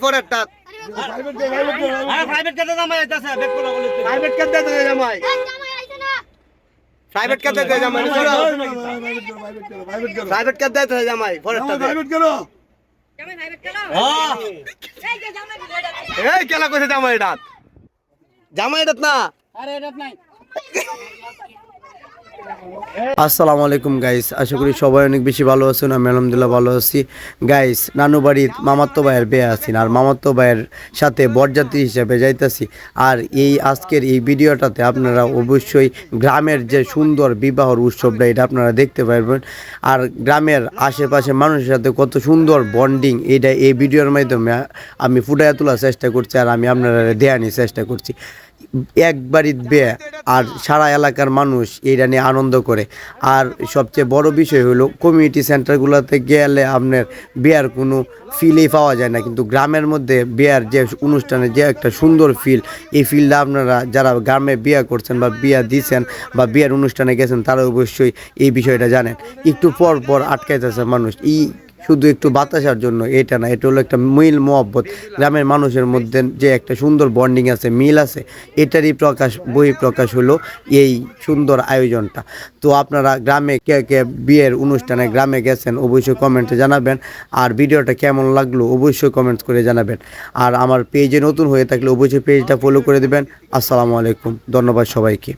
পরেরটা প্রাইভেট কাতে জামাই আইতাছে বেক করে বলে প্রাইভেট কাতে দেয় জামাই প্রাইভেট কাতে দেয় জামাই প্রাইভেট কাতে দেয় জামাই পরেরটা এই কেলা কইছে জামাই ডাত জামাই ডাত না আরে এটা নাই আসসালামু আলাইকুম গাইস, আশা করি সবাই অনেক বেশি ভালো আছেন। আমি আলহামদুলিল্লাহ ভালো আছি। গাইস, নানু বাড়ির মামাতো ভাইয়ের বিয়ে আছেন আর মামাতো ভাইয়ের সাথে বরযাত্রী হিসেবে যাইতাছি। আর এই আজকের এই ভিডিওটাতে আপনারা অবশ্যই গ্রামের যে সুন্দর বিবাহর উৎসবটা এটা আপনারা দেখতে পারবেন। আর গ্রামের আশেপাশে মানুষের সাথে কত সুন্দর বন্ডিং এটা এই ভিডিওর মাধ্যমে আমি ফুটাইয়া তোলার চেষ্টা করছি আর আমি আপনারা দেখানোর চেষ্টা করছি। এক বাড়ির বিয়ে আর সারা এলাকার মানুষ এইটা নিয়ে আনন্দ করে। আর সবচেয়ে বড় বিষয় হলো কমিউনিটি সেন্টারগুলোতে গেলে আপনার বিয়ার কোনো ফিলই পাওয়া যায় না, কিন্তু গ্রামের মধ্যে বিয়ার যে অনুষ্ঠানে যে একটা সুন্দর ফিল, এই ফিলটা আপনারা যারা গ্রামে বিয়ে করছেন বা বিয়া দিচ্ছেন বা বিয়ার অনুষ্ঠানে গেছেন তারা অবশ্যই এই বিষয়টা জানেন। একটু পর পর আটকাইতেছে মানুষ, শুধু একটু বাতাসার জন্য এটা না, এটা হলো একটা মিল মহব্বত। গ্রামের মানুষের মধ্যে যে একটা সুন্দর বন্ডিং আছে, মিল আছে, এটারই বহিঃপ্রকাশ হলো এই সুন্দর আয়োজনটা। তো আপনারা গ্রামে কে কে বিয়ের অনুষ্ঠানে গ্রামে গেছেন অবশ্যই কমেন্টে জানাবেন। আর ভিডিওটা কেমন লাগলো অবশ্যই কমেন্টস করে জানাবেন। আর আমার পেজে নতুন হয়ে থাকলে অবশ্যই পেজটা ফলো করে দেবেন। আসসালামু আলাইকুম, ধন্যবাদ সবাইকে।